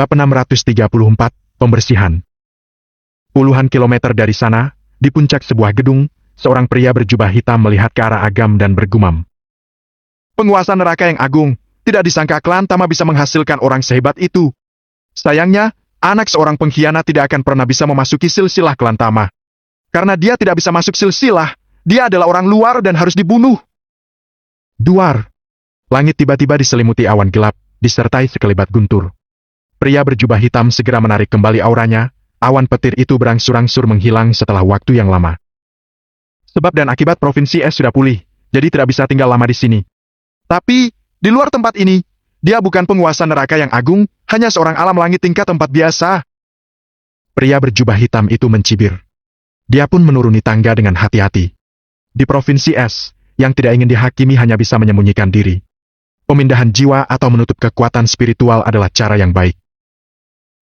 Bab 634, Pembersihan. Puluhan kilometer dari sana, di puncak sebuah gedung, seorang pria berjubah hitam melihat ke arah Agam dan bergumam. Penguasa neraka yang agung, tidak disangka klan Tama bisa menghasilkan orang sehebat itu. Sayangnya, anak seorang pengkhianat tidak akan pernah bisa memasuki silsilah klan Tama. Karena dia tidak bisa masuk silsilah, dia adalah orang luar dan harus dibunuh. Duar. Langit tiba-tiba diselimuti awan gelap, disertai sekelebat guntur. Pria berjubah hitam segera menarik kembali auranya, awan petir itu berangsur-angsur menghilang setelah waktu yang lama. Sebab dan akibat Provinsi Es sudah pulih, jadi tidak bisa tinggal lama di sini. Tapi, di luar tempat ini, dia bukan penguasa neraka yang agung, hanya seorang alam langit tingkat 4 biasa. Pria berjubah hitam itu mencibir. Dia pun menuruni tangga dengan hati-hati. Di Provinsi Es, yang tidak ingin dihakimi hanya bisa menyembunyikan diri. Pemindahan jiwa atau menutup kekuatan spiritual adalah cara yang baik.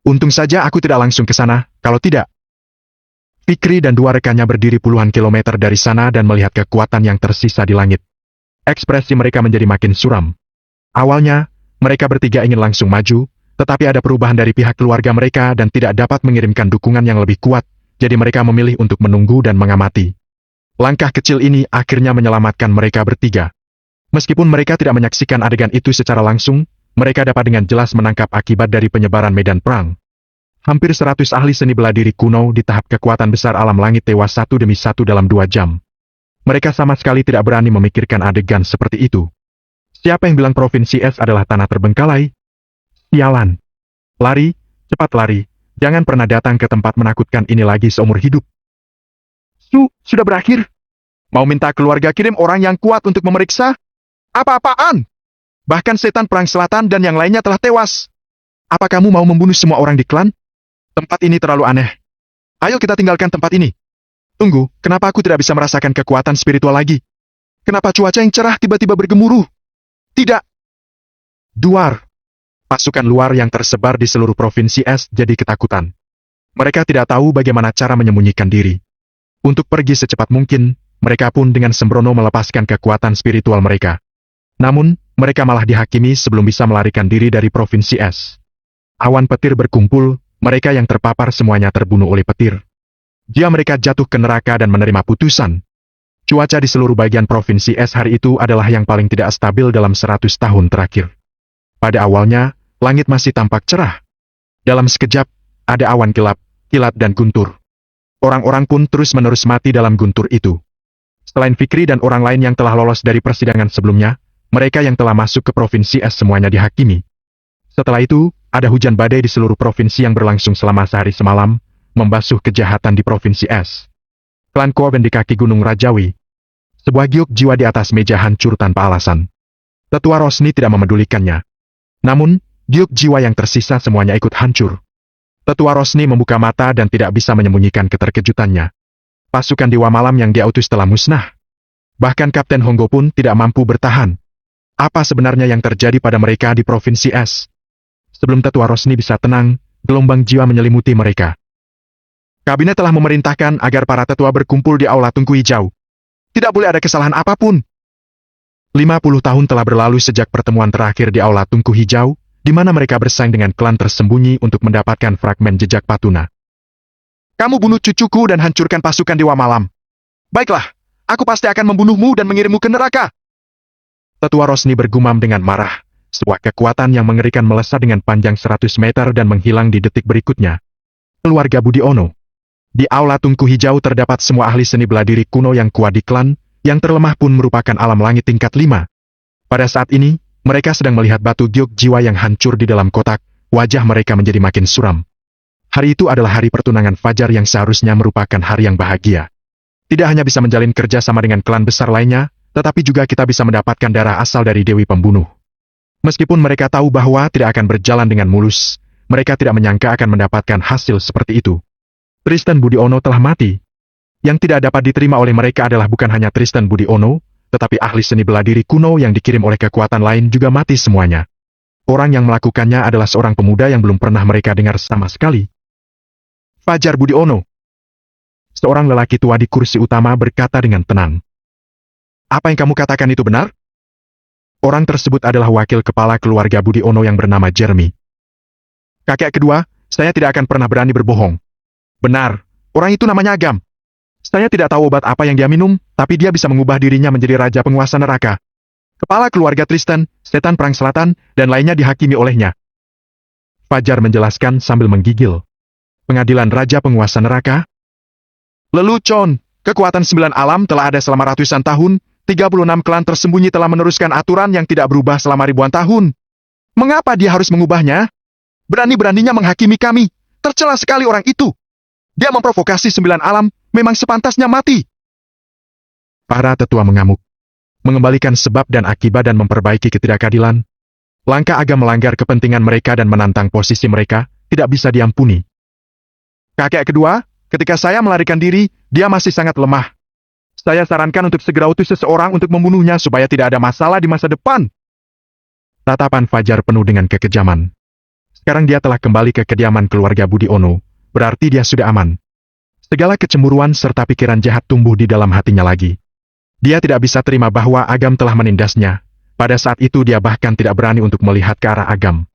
Untung saja aku tidak langsung ke sana, kalau tidak. Fikri dan dua rekannya berdiri puluhan kilometer dari sana dan melihat kekuatan yang tersisa di langit. Ekspresi mereka menjadi makin suram. Awalnya, mereka bertiga ingin langsung maju, tetapi ada perubahan dari pihak keluarga mereka dan tidak dapat mengirimkan dukungan yang lebih kuat, jadi mereka memilih untuk menunggu dan mengamati. Langkah kecil ini akhirnya menyelamatkan mereka bertiga. Meskipun mereka tidak menyaksikan adegan itu secara langsung, mereka dapat dengan jelas menangkap akibat dari penyebaran medan perang. Hampir 100 ahli seni bela diri kuno di tahap kekuatan besar alam langit tewas satu demi satu dalam 2 jam. Mereka sama sekali tidak berani memikirkan adegan seperti itu. Siapa yang bilang Provinsi Es adalah tanah terbengkalai? Sialan. Lari, cepat lari, jangan pernah datang ke tempat menakutkan ini lagi seumur hidup. Sudah berakhir. Mau minta keluarga kirim orang yang kuat untuk memeriksa? Apa-apaan? Bahkan setan perang selatan dan yang lainnya telah tewas. Apa kamu mau membunuh semua orang di klan? Tempat ini terlalu aneh. Ayo kita tinggalkan tempat ini. Tunggu, kenapa aku tidak bisa merasakan kekuatan spiritual lagi? Kenapa cuaca yang cerah tiba-tiba bergemuruh? Tidak. Duar. Pasukan luar yang tersebar di seluruh Provinsi Es jadi ketakutan. Mereka tidak tahu bagaimana cara menyembunyikan diri. Untuk pergi secepat mungkin, mereka pun dengan sembrono melepaskan kekuatan spiritual mereka. Namun, mereka malah dihakimi sebelum bisa melarikan diri dari Provinsi Es. Awan petir berkumpul, mereka yang terpapar semuanya terbunuh oleh petir. Jika mereka jatuh ke neraka dan menerima putusan. Cuaca di seluruh bagian Provinsi Es hari itu adalah yang paling tidak stabil dalam 100 tahun terakhir. Pada awalnya, langit masih tampak cerah. Dalam sekejap, ada awan gelap, kilat dan guntur. Orang-orang pun terus-menerus mati dalam guntur itu. Selain Fikri dan orang lain yang telah lolos dari persidangan sebelumnya, mereka yang telah masuk ke Provinsi Es semuanya dihakimi. Setelah itu, ada hujan badai di seluruh provinsi yang berlangsung selama sehari semalam, membasuh kejahatan di Provinsi Es. Klan Korben di kaki Gunung Rajawi. Sebuah giok jiwa di atas meja hancur tanpa alasan. Tetua Rosni tidak memedulikannya. Namun, giok jiwa yang tersisa semuanya ikut hancur. Tetua Rosni membuka mata dan tidak bisa menyembunyikan keterkejutannya. Pasukan Dewa Malam yang dia utus telah musnah. Bahkan Kapten Honggo pun tidak mampu bertahan. Apa sebenarnya yang terjadi pada mereka di Provinsi Es? Sebelum Tetua Rosni bisa tenang, gelombang jiwa menyelimuti mereka. Kabinet telah memerintahkan agar para tetua berkumpul di Aula Tungku Hijau. Tidak boleh ada kesalahan apapun. 50 tahun telah berlalu sejak pertemuan terakhir di Aula Tungku Hijau, di mana mereka bersaing dengan klan tersembunyi untuk mendapatkan fragmen jejak Patuna. Kamu bunuh cucuku dan hancurkan pasukan Dewa Malam. Baiklah, aku pasti akan membunuhmu dan mengirimmu ke neraka. Tetua Rosni bergumam dengan marah, sebuah kekuatan yang mengerikan melesat dengan panjang 100 meter dan menghilang di detik berikutnya. Keluarga Budiono. Di Aula Tungku Hijau terdapat semua ahli seni bela diri kuno yang kuat di klan, yang terlemah pun merupakan alam langit tingkat 5. Pada saat ini, mereka sedang melihat batu giok jiwa yang hancur di dalam kotak, wajah mereka menjadi makin suram. Hari itu adalah hari pertunangan Fajar yang seharusnya merupakan hari yang bahagia. Tidak hanya bisa menjalin kerja sama dengan klan besar lainnya, tetapi juga kita bisa mendapatkan darah asal dari Dewi Pembunuh. Meskipun mereka tahu bahwa tidak akan berjalan dengan mulus, mereka tidak menyangka akan mendapatkan hasil seperti itu. Tristan Budiono telah mati. Yang tidak dapat diterima oleh mereka adalah bukan hanya Tristan Budiono, tetapi ahli seni bela diri kuno yang dikirim oleh kekuatan lain juga mati semuanya. Orang yang melakukannya adalah seorang pemuda yang belum pernah mereka dengar sama sekali. Fajar Budiono. Seorang lelaki tua di kursi utama berkata dengan tenang. Apa yang kamu katakan itu benar? Orang tersebut adalah wakil kepala keluarga Budiono yang bernama Jeremy. Kakek kedua, saya tidak akan pernah berani berbohong. Benar, orang itu namanya Agam. Saya tidak tahu obat apa yang dia minum, tapi dia bisa mengubah dirinya menjadi raja penguasa neraka. Kepala keluarga Tristan, setan perang selatan, dan lainnya dihakimi olehnya. Fajar menjelaskan sambil menggigil. Pengadilan raja penguasa neraka? Lelucon, kekuatan 9 alam telah ada selama ratusan tahun, 36 klan tersembunyi telah meneruskan aturan yang tidak berubah selama ribuan tahun. Mengapa dia harus mengubahnya? Berani-beraninya menghakimi kami. Tercela sekali orang itu. Dia memprovokasi 9 alam, memang sepantasnya mati. Para tetua mengamuk. Mengembalikan sebab dan akibat dan memperbaiki ketidakadilan. Langkah Agam melanggar kepentingan mereka dan menantang posisi mereka, tidak bisa diampuni. Kakek kedua, ketika saya melarikan diri, dia masih sangat lemah. Saya sarankan untuk segera utus seseorang untuk membunuhnya supaya tidak ada masalah di masa depan. Tatapan Fajar penuh dengan kekejaman. Sekarang dia telah kembali ke kediaman keluarga Budiono, berarti dia sudah aman. Segala kecemburuan serta pikiran jahat tumbuh di dalam hatinya lagi. Dia tidak bisa terima bahwa Agam telah menindasnya. Pada saat itu dia bahkan tidak berani untuk melihat ke arah Agam.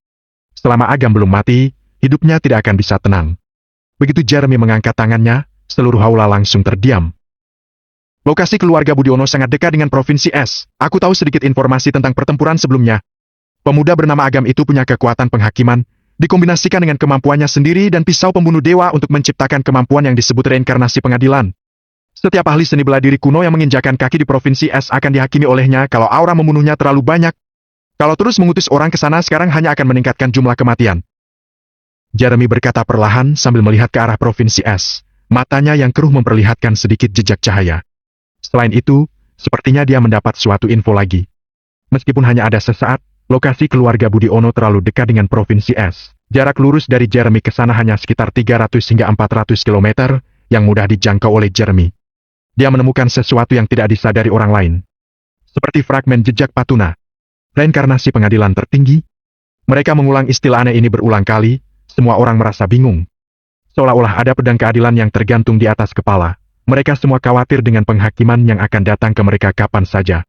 Selama Agam belum mati, hidupnya tidak akan bisa tenang. Begitu Jeremy mengangkat tangannya, seluruh aula langsung terdiam. Lokasi keluarga Budiono sangat dekat dengan Provinsi S. Aku tahu sedikit informasi tentang pertempuran sebelumnya. Pemuda bernama Agam itu punya kekuatan penghakiman, dikombinasikan dengan kemampuannya sendiri dan pisau pembunuh dewa untuk menciptakan kemampuan yang disebut reinkarnasi pengadilan. Setiap ahli seni bela diri kuno yang menginjakan kaki di Provinsi S akan dihakimi olehnya kalau aura membunuhnya terlalu banyak. Kalau terus mengutus orang ke sana sekarang hanya akan meningkatkan jumlah kematian. Jeremy berkata perlahan sambil melihat ke arah Provinsi S. Matanya yang keruh memperlihatkan sedikit jejak cahaya. Selain itu, sepertinya dia mendapat suatu info lagi. Meskipun hanya ada sesaat, lokasi keluarga Budiono terlalu dekat dengan Provinsi S. Jarak lurus dari Jeremy ke sana hanya sekitar 300 hingga 400 km, yang mudah dijangkau oleh Jeremy. Dia menemukan sesuatu yang tidak disadari orang lain. Seperti fragmen jejak patuna. Reinkarnasi pengadilan tertinggi. Mereka mengulang istilah aneh ini berulang kali, semua orang merasa bingung. Seolah-olah ada pedang keadilan yang tergantung di atas kepala. Mereka semua khawatir dengan penghakiman yang akan datang ke mereka kapan saja.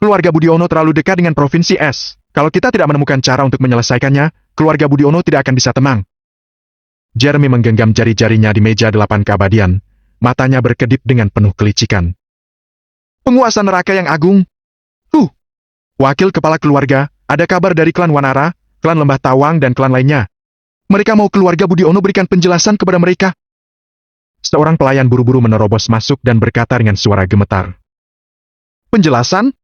Keluarga Budiono terlalu dekat dengan Provinsi S. Kalau kita tidak menemukan cara untuk menyelesaikannya, keluarga Budiono tidak akan bisa tenang. Jeremy menggenggam jari-jarinya di meja 8 keabadian. Matanya berkedip dengan penuh kelicikan. Penguasa neraka yang agung. Wakil kepala keluarga, ada kabar dari klan Wanara, klan Lembah Tawang dan klan lainnya. Mereka mau keluarga Budiono berikan penjelasan kepada mereka. Seorang pelayan buru-buru menerobos masuk dan berkata dengan suara gemetar. Penjelasan?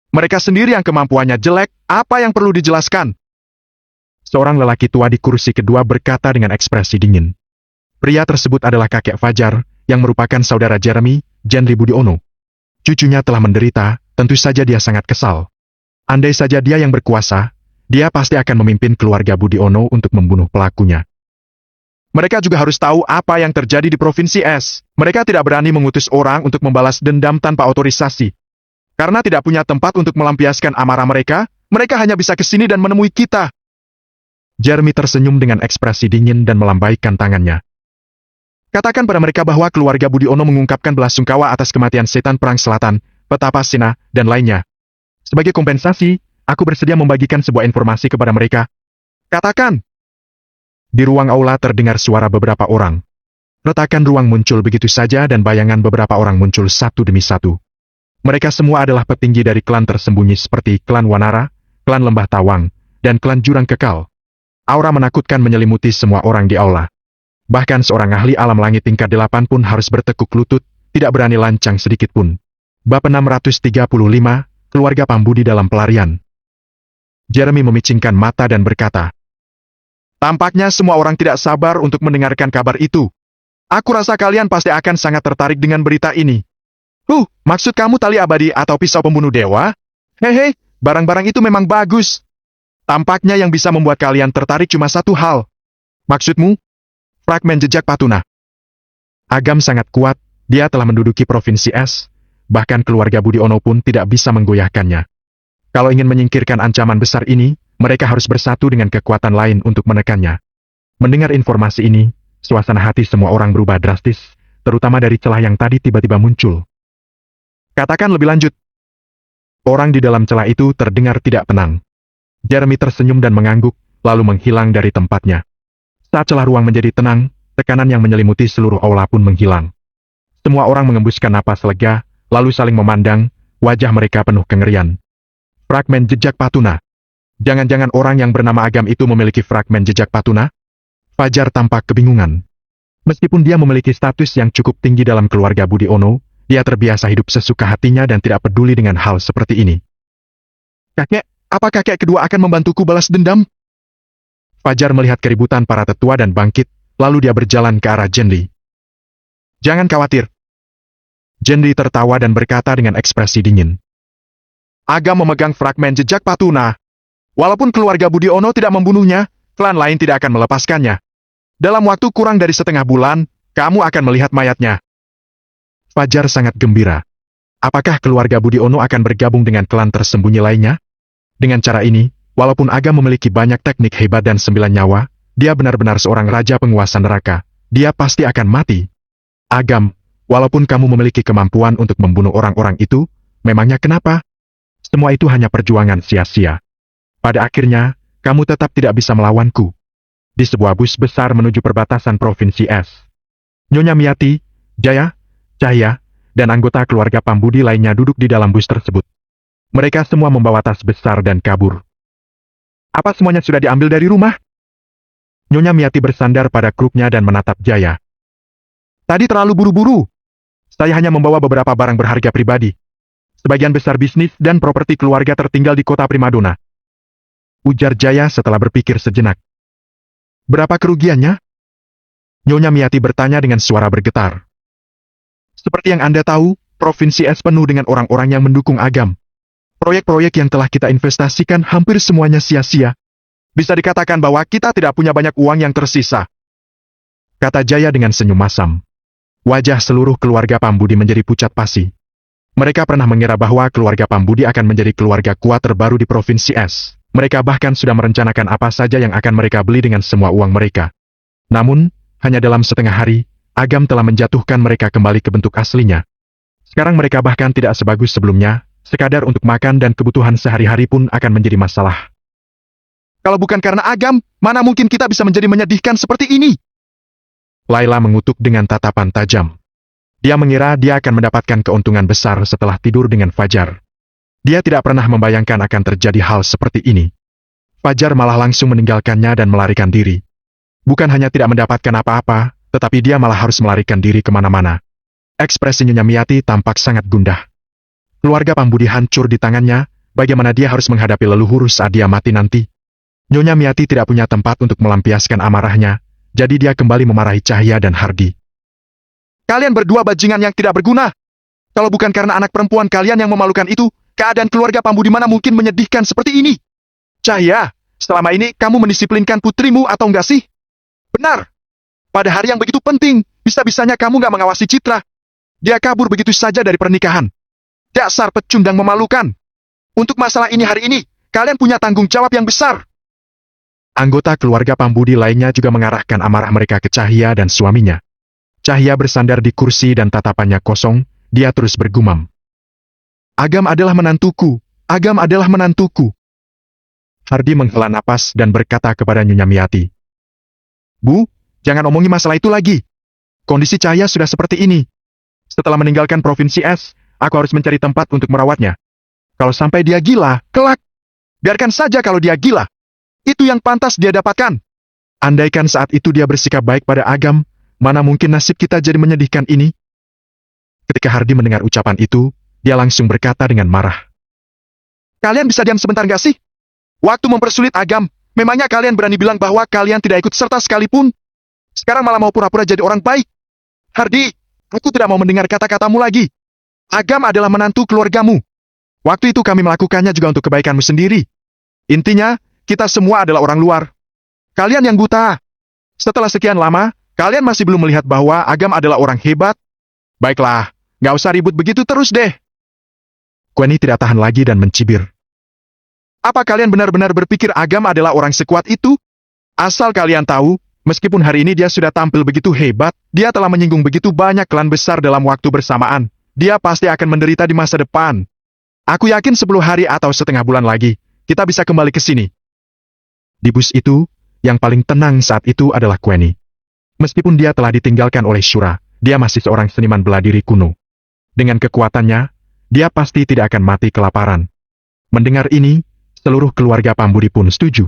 Mereka sendiri yang kemampuannya jelek, apa yang perlu dijelaskan? Seorang lelaki tua di kursi kedua berkata dengan ekspresi dingin. Pria tersebut adalah kakek Fajar, yang merupakan saudara Jeremy, Jenry Budiono. Cucunya telah menderita, tentu saja dia sangat kesal. Andai saja dia yang berkuasa, dia pasti akan memimpin keluarga Budiono untuk membunuh pelakunya. Mereka juga harus tahu apa yang terjadi di Provinsi S. Mereka tidak berani mengutus orang untuk membalas dendam tanpa otorisasi. Karena tidak punya tempat untuk melampiaskan amarah mereka, mereka hanya bisa ke sini dan menemui kita. Jeremy tersenyum dengan ekspresi dingin dan melambaikan tangannya. Katakan pada mereka bahwa keluarga Budiono mengungkapkan belasungkawa atas kematian setan perang selatan, petapa Sina, dan lainnya. Sebagai kompensasi, aku bersedia membagikan sebuah informasi kepada mereka. Katakan! Di ruang aula terdengar suara beberapa orang. Retakan ruang muncul begitu saja dan bayangan beberapa orang muncul satu demi satu. Mereka semua adalah petinggi dari klan tersembunyi seperti klan Wanara, klan Lembah Tawang, dan klan Jurang Kekal. Aura menakutkan menyelimuti semua orang di aula. Bahkan seorang ahli alam langit tingkat 8 pun harus bertekuk lutut, tidak berani lancang sedikit pun. Bab 635, Keluarga Pambudi dalam pelarian. Jeremy memicingkan mata dan berkata, tampaknya semua orang tidak sabar untuk mendengarkan kabar itu. Aku rasa kalian pasti akan sangat tertarik dengan berita ini. Maksud kamu tali abadi atau pisau pembunuh dewa? Hehe, barang-barang itu memang bagus. Tampaknya yang bisa membuat kalian tertarik cuma satu hal. Maksudmu? Fragmen jejak patuna. Agam sangat kuat, dia telah menduduki Provinsi S, bahkan keluarga Budiono pun tidak bisa menggoyahkannya. Kalau ingin menyingkirkan ancaman besar ini, mereka harus bersatu dengan kekuatan lain untuk menekannya. Mendengar informasi ini, suasana hati semua orang berubah drastis, terutama dari celah yang tadi tiba-tiba muncul. Katakan lebih lanjut. Orang di dalam celah itu terdengar tidak tenang. Jeremy tersenyum dan mengangguk, lalu menghilang dari tempatnya. Saat celah ruang menjadi tenang, tekanan yang menyelimuti seluruh aula pun menghilang. Semua orang mengembuskan napas lega, lalu saling memandang, wajah mereka penuh kengerian. Fragmen jejak Patuna. Jangan-jangan orang yang bernama Agam itu memiliki fragmen jejak Patuna? Fajar tampak kebingungan. Meskipun dia memiliki status yang cukup tinggi dalam keluarga Budiono, dia terbiasa hidup sesuka hatinya dan tidak peduli dengan hal seperti ini. Kakek, apa kakek kedua akan membantuku balas dendam? Fajar melihat keributan para tetua dan bangkit, lalu dia berjalan ke arah Jenli. Jangan khawatir. Jenli tertawa dan berkata dengan ekspresi dingin. Agam memegang fragmen jejak Patuna. Walaupun keluarga Budiono tidak membunuhnya, klan lain tidak akan melepaskannya. Dalam waktu kurang dari setengah bulan, kamu akan melihat mayatnya. Fajar sangat gembira. Apakah keluarga Budiono akan bergabung dengan klan tersembunyi lainnya? Dengan cara ini, walaupun Agam memiliki banyak teknik hebat dan 9 nyawa, dia benar-benar seorang raja penguasa neraka. Dia pasti akan mati. Agam, walaupun kamu memiliki kemampuan untuk membunuh orang-orang itu, memangnya kenapa? Semua itu hanya perjuangan sia-sia. Pada akhirnya, kamu tetap tidak bisa melawanku. Di sebuah bus besar menuju perbatasan Provinsi S. Nyonya Miati, Jaya, Cahya, dan anggota keluarga Pambudi lainnya duduk di dalam bus tersebut. Mereka semua membawa tas besar dan kabur. Apa semuanya sudah diambil dari rumah? Nyonya Miati bersandar pada kruknya dan menatap Jaya. Tadi terlalu buru-buru. Saya hanya membawa beberapa barang berharga pribadi. Sebagian besar bisnis dan properti keluarga tertinggal di kota Primadona. Ujar Jaya setelah berpikir sejenak. Berapa kerugiannya? Nyonya Miati bertanya dengan suara bergetar. Seperti yang Anda tahu, Provinsi S penuh dengan orang-orang yang mendukung Agam. Proyek-proyek yang telah kita investasikan hampir semuanya sia-sia. Bisa dikatakan bahwa kita tidak punya banyak uang yang tersisa. Kata Jaya dengan senyum masam. Wajah seluruh keluarga Pambudi menjadi pucat pasi. Mereka pernah mengira bahwa keluarga Pambudi akan menjadi keluarga kuat terbaru di Provinsi S. Mereka bahkan sudah merencanakan apa saja yang akan mereka beli dengan semua uang mereka. Namun, hanya dalam setengah hari, Agam telah menjatuhkan mereka kembali ke bentuk aslinya. Sekarang mereka bahkan tidak sebagus sebelumnya, sekadar untuk makan dan kebutuhan sehari-hari pun akan menjadi masalah. Kalau bukan karena Agam, mana mungkin kita bisa menjadi menyedihkan seperti ini? Laila mengutuk dengan tatapan tajam. Dia mengira dia akan mendapatkan keuntungan besar setelah tidur dengan Fajar. Dia tidak pernah membayangkan akan terjadi hal seperti ini. Fajar malah langsung meninggalkannya dan melarikan diri. Bukan hanya tidak mendapatkan apa-apa, tetapi dia malah harus melarikan diri kemana-mana. Ekspresi Nyonya Miati tampak sangat gundah. Keluarga Pambudi hancur di tangannya, bagaimana dia harus menghadapi leluhur saat dia mati nanti? Nyonya Miati tidak punya tempat untuk melampiaskan amarahnya, jadi dia kembali memarahi Cahya dan Hardi. Kalian berdua bajingan yang tidak berguna. Kalau bukan karena anak perempuan kalian yang memalukan itu, keadaan keluarga Pambudi mana mungkin menyedihkan seperti ini? Cahya, selama ini kamu mendisiplinkan putrimu atau enggak sih? Benar. Pada hari yang begitu penting, bisa-bisanya kamu nggak mengawasi Citra. Dia kabur begitu saja dari pernikahan. Dasar pecundang memalukan. Untuk masalah ini hari ini, kalian punya tanggung jawab yang besar. Anggota keluarga Pambudi lainnya juga mengarahkan amarah mereka ke Cahya dan suaminya. Cahya bersandar di kursi dan tatapannya kosong, dia terus bergumam. Agam adalah menantuku, Agam adalah menantuku. Hardi menghela napas dan berkata kepada Nyonya Miati. Bu, jangan omongi masalah itu lagi. Kondisi Cahya sudah seperti ini. Setelah meninggalkan Provinsi S, aku harus mencari tempat untuk merawatnya. Kalau sampai dia gila, kelak. Biarkan saja kalau dia gila. Itu yang pantas dia dapatkan. Andaikan saat itu dia bersikap baik pada Agam, mana mungkin nasib kita jadi menyedihkan ini? Ketika Hardi mendengar ucapan itu, dia langsung berkata dengan marah. Kalian bisa diam sebentar gak sih? Waktu mempersulit Agam, memangnya kalian berani bilang bahwa kalian tidak ikut serta sekalipun? Sekarang malah mau pura-pura jadi orang baik. Hardi, aku tidak mau mendengar kata-katamu lagi. Agam adalah menantu keluargamu. Waktu itu kami melakukannya juga untuk kebaikanmu sendiri. Intinya, kita semua adalah orang luar. Kalian yang buta. Setelah sekian lama, kalian masih belum melihat bahwa Agam adalah orang hebat? Baiklah, nggak usah ribut begitu terus deh. Queenie tidak tahan lagi dan mencibir. Apa kalian benar-benar berpikir Agam adalah orang sekuat itu? Asal kalian tahu, meskipun hari ini dia sudah tampil begitu hebat, dia telah menyinggung begitu banyak klan besar dalam waktu bersamaan. Dia pasti akan menderita di masa depan. Aku yakin 10 hari atau setengah bulan lagi, kita bisa kembali ke sini. Di bus itu, yang paling tenang saat itu adalah Queenie. Meskipun dia telah ditinggalkan oleh Shura, dia masih seorang seniman bela diri kuno. Dengan kekuatannya, dia pasti tidak akan mati kelaparan. Mendengar ini, seluruh keluarga Pambudi pun setuju.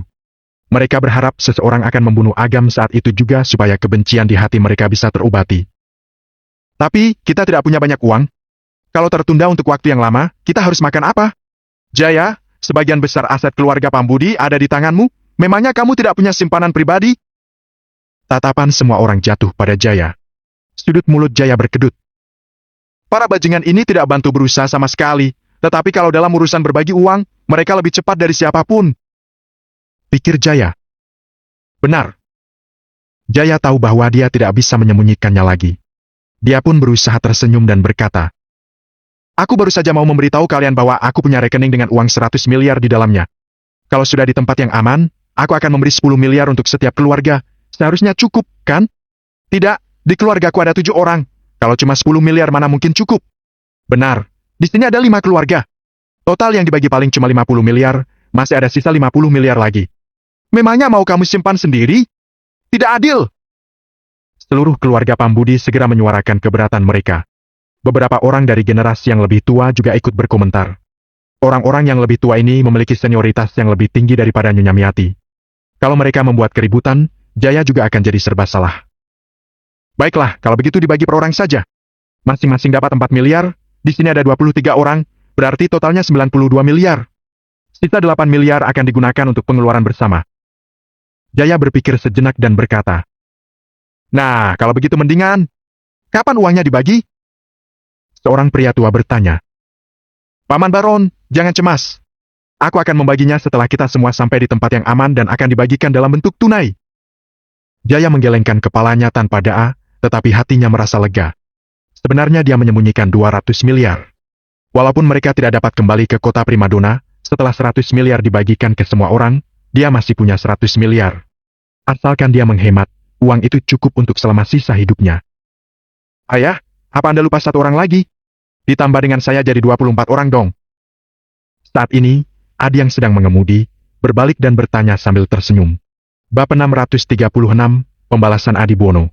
Mereka berharap seseorang akan membunuh Agam saat itu juga supaya kebencian di hati mereka bisa terobati. Tapi, kita tidak punya banyak uang. Kalau tertunda untuk waktu yang lama, kita harus makan apa? Jaya, sebagian besar aset keluarga Pambudi ada di tanganmu. Memangnya kamu tidak punya simpanan pribadi? Tatapan semua orang jatuh pada Jaya. Sudut mulut Jaya berkedut. Para bajingan ini tidak bantu berusaha sama sekali. Tetapi kalau dalam urusan berbagi uang, mereka lebih cepat dari siapapun. Pikir Jaya. Benar. Jaya tahu bahwa dia tidak bisa menyembunyikannya lagi. Dia pun berusaha tersenyum dan berkata, "Aku baru saja mau memberitahu kalian bahwa aku punya rekening dengan uang 100 miliar di dalamnya. Kalau sudah di tempat yang aman, aku akan memberi 10 miliar untuk setiap keluarga. Seharusnya cukup, kan? Tidak, di keluargaku ada 7 orang. Kalau cuma 10 miliar mana mungkin cukup? Benar, di sini ada 5 keluarga. Total yang dibagi paling cuma 50 miliar, masih ada sisa 50 miliar lagi. Memangnya mau kamu simpan sendiri? Tidak adil." Seluruh keluarga Pambudi segera menyuarakan keberatan mereka. Beberapa orang dari generasi yang lebih tua juga ikut berkomentar. Orang-orang yang lebih tua ini memiliki senioritas yang lebih tinggi daripada Nyonya Miati. Kalau mereka membuat keributan, Jaya juga akan jadi serba salah. Baiklah, kalau begitu dibagi per orang saja. Masing-masing dapat 4 miliar, di sini ada 23 orang, berarti totalnya 92 miliar. Sisa 8 miliar akan digunakan untuk pengeluaran bersama. Jaya berpikir sejenak dan berkata, "Nah, kalau begitu mendingan. Kapan uangnya dibagi?" Seorang pria tua bertanya. "Paman Baron, jangan cemas. Aku akan membaginya setelah kita semua sampai di tempat yang aman dan akan dibagikan dalam bentuk tunai." Jaya menggelengkan kepalanya tanpa daa, tetapi hatinya merasa lega. Sebenarnya dia menyembunyikan 200 miliar. Walaupun mereka tidak dapat kembali ke kota Primadona, setelah 100 miliar dibagikan ke semua orang, dia masih punya 100 miliar. Asalkan dia menghemat, uang itu cukup untuk selama sisa hidupnya. "Ayah, apa Anda lupa satu orang lagi? Ditambah dengan saya jadi 24 orang dong." Saat ini, Adi yang sedang mengemudi, berbalik dan bertanya sambil tersenyum. Bab 636, Pembalasan Adi Bono.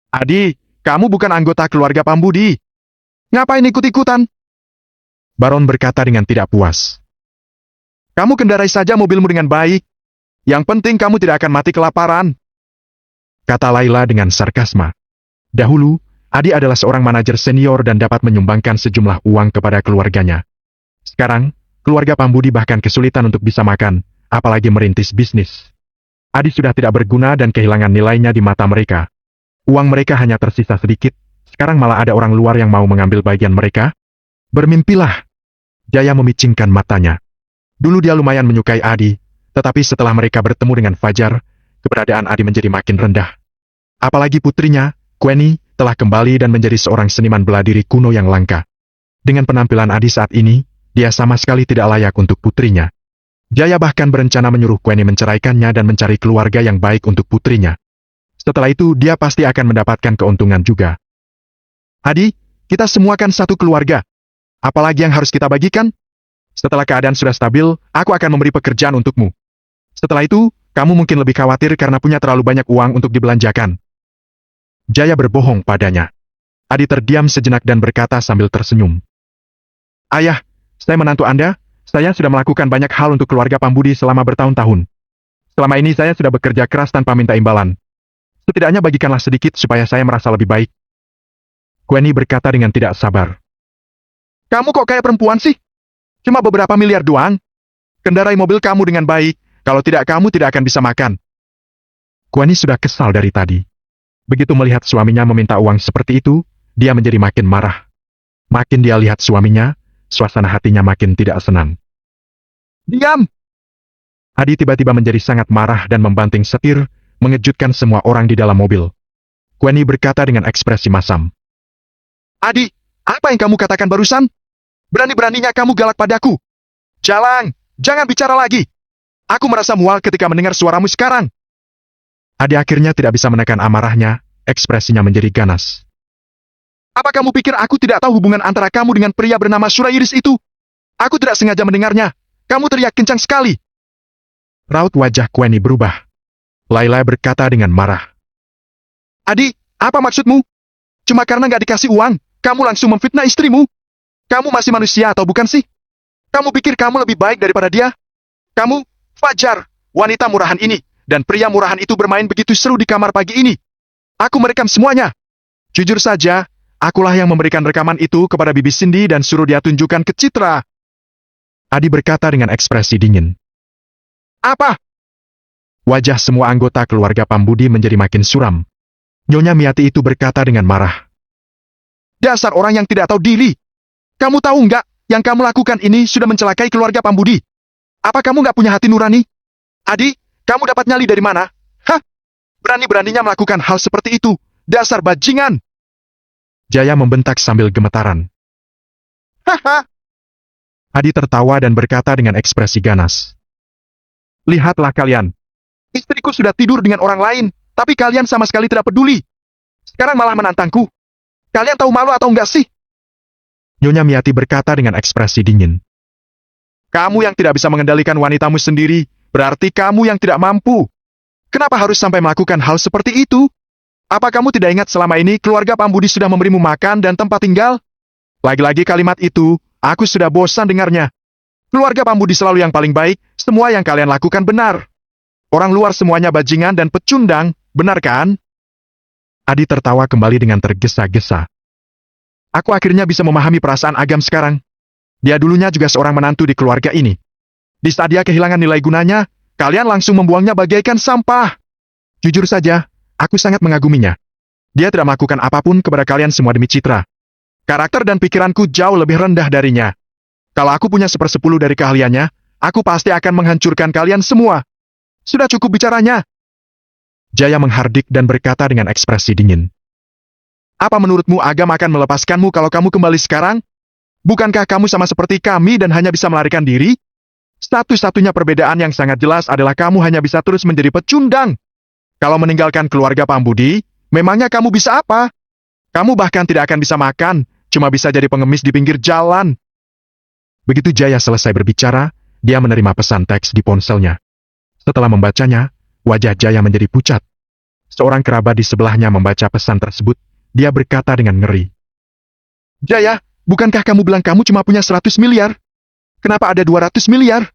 "Adi, kamu bukan anggota keluarga Pambudi. Ngapain ikut-ikutan?" Baron berkata dengan tidak puas. "Kamu kendarai saja mobilmu dengan baik. Yang penting kamu tidak akan mati kelaparan," kata Laila dengan sarkasma. Dahulu, Adi adalah seorang manajer senior dan dapat menyumbangkan sejumlah uang kepada keluarganya. Sekarang, keluarga Pambudi bahkan kesulitan untuk bisa makan, apalagi merintis bisnis. Adi sudah tidak berguna dan kehilangan nilainya di mata mereka. Uang mereka hanya tersisa sedikit, sekarang malah ada orang luar yang mau mengambil bagian mereka. Bermimpilah. Jaya memicingkan matanya. Dulu dia lumayan menyukai Adi, tetapi setelah mereka bertemu dengan Fajar, keberadaan Adi menjadi makin rendah. Apalagi putrinya, Queenie, telah kembali dan menjadi seorang seniman bela diri kuno yang langka. Dengan penampilan Adi saat ini, dia sama sekali tidak layak untuk putrinya. Jaya bahkan berencana menyuruh Queenie menceraikannya dan mencari keluarga yang baik untuk putrinya. Setelah itu, dia pasti akan mendapatkan keuntungan juga. "Adi, kita semua kan satu keluarga. Apalagi yang harus kita bagikan? Setelah keadaan sudah stabil, aku akan memberi pekerjaan untukmu. Setelah itu, kamu mungkin lebih khawatir karena punya terlalu banyak uang untuk dibelanjakan." Jaya berbohong padanya. Adi terdiam sejenak dan berkata sambil tersenyum. "Ayah, saya menantu Anda, saya sudah melakukan banyak hal untuk keluarga Pambudi selama bertahun-tahun. Selama ini saya sudah bekerja keras tanpa minta imbalan. Setidaknya bagikanlah sedikit supaya saya merasa lebih baik." Queenie berkata dengan tidak sabar. "Kamu kok kayak perempuan sih? Cuma beberapa miliar doang. Kendarai mobil kamu dengan baik, kalau tidak kamu tidak akan bisa makan." Queenie sudah kesal dari tadi. Begitu melihat suaminya meminta uang seperti itu, dia menjadi makin marah. Makin dia lihat suaminya, suasana hatinya makin tidak senang. "Diam!" Adi tiba-tiba menjadi sangat marah dan membanting setir, mengejutkan semua orang di dalam mobil. Queenie berkata dengan ekspresi masam. "Adi, apa yang kamu katakan barusan? Berani-beraninya kamu galak padaku. Jalan, jangan bicara lagi. Aku merasa mual ketika mendengar suaramu sekarang." Adi akhirnya tidak bisa menekan amarahnya, ekspresinya menjadi ganas. "Apa kamu pikir aku tidak tahu hubungan antara kamu dengan pria bernama Surairis itu? Aku tidak sengaja mendengarnya. Kamu teriak kencang sekali." Raut wajah Queenie berubah. Layla berkata dengan marah. Adi, apa maksudmu? Cuma karena nggak dikasih uang, kamu langsung memfitnah istrimu? Kamu masih manusia atau bukan sih? Kamu pikir kamu lebih baik daripada dia? Kamu, Fajar, wanita murahan ini, dan pria murahan itu bermain begitu seru di kamar pagi ini. Aku merekam semuanya. Jujur saja, akulah yang memberikan rekaman itu kepada Bibi Cindy dan suruh dia tunjukkan ke Citra. Adi berkata dengan ekspresi dingin. Apa? Wajah semua anggota keluarga Pambudi menjadi makin suram. Nyonya Miati itu berkata dengan marah. Dasar orang yang tidak tahu diri. Kamu tahu nggak, yang kamu lakukan ini sudah mencelakai keluarga Pambudi. Apa kamu nggak punya hati nurani? Adi, kamu dapat nyali dari mana? Hah? Berani-beraninya melakukan hal seperti itu. Dasar bajingan. Jaya membentak sambil gemetaran. Haha. Adi tertawa dan berkata dengan ekspresi ganas. Lihatlah kalian. Istriku sudah tidur dengan orang lain, tapi kalian sama sekali tidak peduli. Sekarang malah menantangku. Kalian tahu malu atau enggak sih? Nyonya Miati berkata dengan ekspresi dingin. Kamu yang tidak bisa mengendalikan wanitamu sendiri, berarti kamu yang tidak mampu. Kenapa harus sampai melakukan hal seperti itu? Apa kamu tidak ingat selama ini keluarga Pambudi sudah memberimu makan dan tempat tinggal? Lagi-lagi kalimat itu, aku sudah bosan dengarnya. Keluarga Pambudi selalu yang paling baik, semua yang kalian lakukan benar. Orang luar semuanya bajingan dan pecundang, benar kan? Adi tertawa kembali dengan tergesa-gesa. Aku akhirnya bisa memahami perasaan Agam sekarang. Dia dulunya juga seorang menantu di keluarga ini. Di saat dia kehilangan nilai gunanya, kalian langsung membuangnya bagaikan sampah. Jujur saja, aku sangat mengaguminya. Dia tidak melakukan apapun kepada kalian semua demi Citra. Karakter dan pikiranku jauh lebih rendah darinya. Kalau aku punya 1/10 dari keahliannya, aku pasti akan menghancurkan kalian semua. Sudah cukup bicaranya. Jaya menghardik dan berkata dengan ekspresi dingin. Apa menurutmu Agam akan melepaskanmu kalau kamu kembali sekarang? Bukankah kamu sama seperti kami dan hanya bisa melarikan diri? Satu-satunya perbedaan yang sangat jelas adalah kamu hanya bisa terus menjadi pecundang. Kalau meninggalkan keluarga Pambudi, memangnya kamu bisa apa? Kamu bahkan tidak akan bisa makan, cuma bisa jadi pengemis di pinggir jalan. Begitu Jaya selesai berbicara, dia menerima pesan teks di ponselnya. Setelah membacanya, wajah Jaya menjadi pucat. Seorang kerabat di sebelahnya membaca pesan tersebut, dia berkata dengan ngeri. Jaya, bukankah kamu bilang kamu cuma punya 100 miliar? Kenapa ada 200 miliar?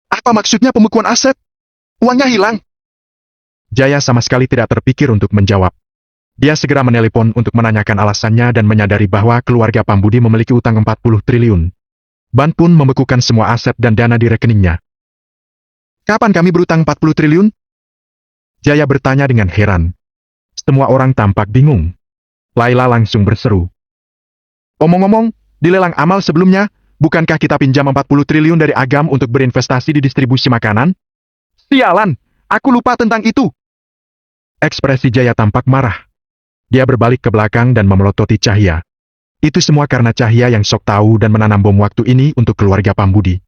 Apa maksudnya pembekuan aset? Uangnya hilang. Jaya sama sekali tidak terpikir untuk menjawab. Dia segera menelepon untuk menanyakan alasannya dan menyadari bahwa keluarga Pambudi memiliki utang 40 triliun. Ban pun membekukan semua aset dan dana di rekeningnya. Kapan kami berutang 40 triliun? Jaya bertanya dengan heran. Semua orang tampak bingung. Layla langsung berseru. Omong-omong, di lelang amal sebelumnya, bukankah kita pinjam 40 triliun dari Agam untuk berinvestasi di distribusi makanan? Sialan, aku lupa tentang itu. Ekspresi Jaya tampak marah. Dia berbalik ke belakang dan memelototi Cahya. Itu semua karena Cahya yang sok tahu dan menanam bom waktu ini untuk keluarga Pambudi.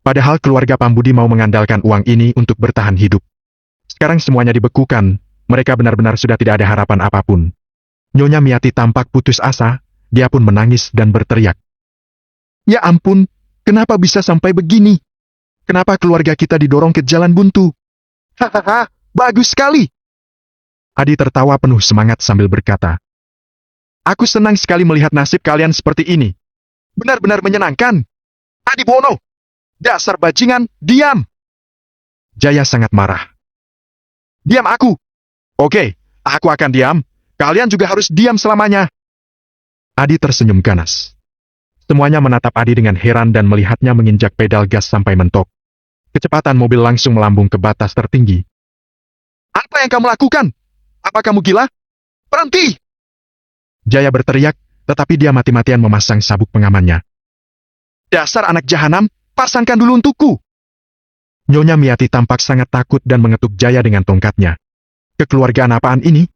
Padahal keluarga Pambudi mau mengandalkan uang ini untuk bertahan hidup. Sekarang semuanya dibekukan, mereka benar-benar sudah tidak ada harapan apapun. Nyonya Miati tampak putus asa, dia pun menangis dan berteriak. Ya ampun, kenapa bisa sampai begini? Kenapa keluarga kita didorong ke jalan buntu? Hahaha, bagus sekali. Adi tertawa penuh semangat sambil berkata. Aku senang sekali melihat nasib kalian seperti ini. Benar-benar menyenangkan. Adi Bono, dasar bajingan, diam. Jaya sangat marah. Diam aku. Oke, aku akan diam. Kalian juga harus diam selamanya. Adi tersenyum ganas. Semuanya menatap Adi dengan heran dan melihatnya menginjak pedal gas sampai mentok. Kecepatan mobil langsung melambung ke batas tertinggi. Apa yang kamu lakukan? Apa kamu gila? Berhenti! Jaya berteriak, tetapi dia mati-matian memasang sabuk pengamannya. Dasar anak jahanam, pasangkan dulu untukku. Nyonya Miati tampak sangat takut dan mengetuk Jaya dengan tongkatnya. Kekeluargaan apaan ini?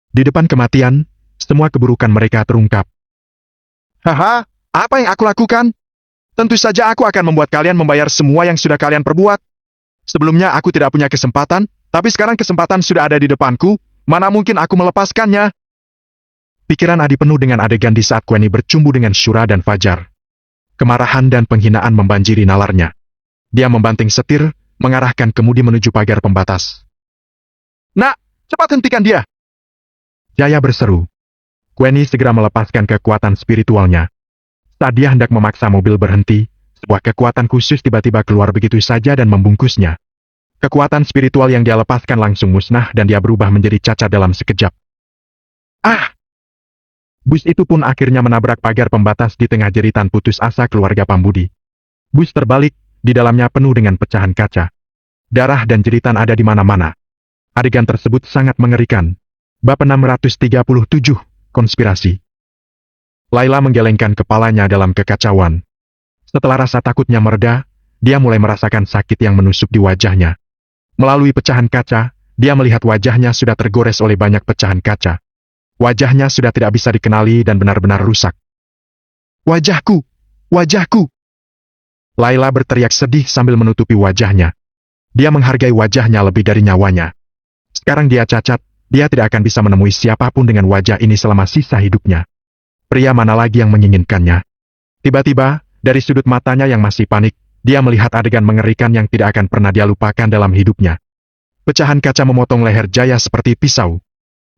Di depan kematian, semua keburukan mereka terungkap. Haha, apa yang aku lakukan? Tentu saja aku akan membuat kalian membayar semua yang sudah kalian perbuat. Sebelumnya aku tidak punya kesempatan, tapi sekarang kesempatan sudah ada di depanku, mana mungkin aku melepaskannya? Pikiran Adi penuh dengan adegan di saat Queenie bercumbu dengan Syura dan Fajar. Kemarahan dan penghinaan membanjiri nalarnya. Dia membanting setir, mengarahkan kemudi menuju pagar pembatas. "Nak, cepat hentikan dia!" Jaya berseru. Queenie segera melepaskan kekuatan spiritualnya. Saat dia hendak memaksa mobil berhenti, sebuah kekuatan khusus tiba-tiba keluar begitu saja dan membungkusnya. Kekuatan spiritual yang dia lepaskan langsung musnah dan dia berubah menjadi cacat dalam sekejap. Ah! Bus itu pun akhirnya menabrak pagar pembatas di tengah jeritan putus asa keluarga Pambudi. Bus terbalik, di dalamnya penuh dengan pecahan kaca. Darah dan jeritan ada di mana-mana. Adegan tersebut sangat mengerikan. Bab 637, Konspirasi. Laila menggelengkan kepalanya dalam kekacauan. Setelah rasa takutnya mereda, dia mulai merasakan sakit yang menusuk di wajahnya. Melalui pecahan kaca, dia melihat wajahnya sudah tergores oleh banyak pecahan kaca. Wajahnya sudah tidak bisa dikenali dan benar-benar rusak. "Wajahku! Wajahku!" Laila berteriak sedih sambil menutupi wajahnya. Dia menghargai wajahnya lebih dari nyawanya. Sekarang dia cacat, dia tidak akan bisa menemui siapapun dengan wajah ini selama sisa hidupnya. Pria mana lagi yang menginginkannya? Tiba-tiba, dari sudut matanya yang masih panik, dia melihat adegan mengerikan yang tidak akan pernah dia lupakan dalam hidupnya. Pecahan kaca memotong leher Jaya seperti pisau.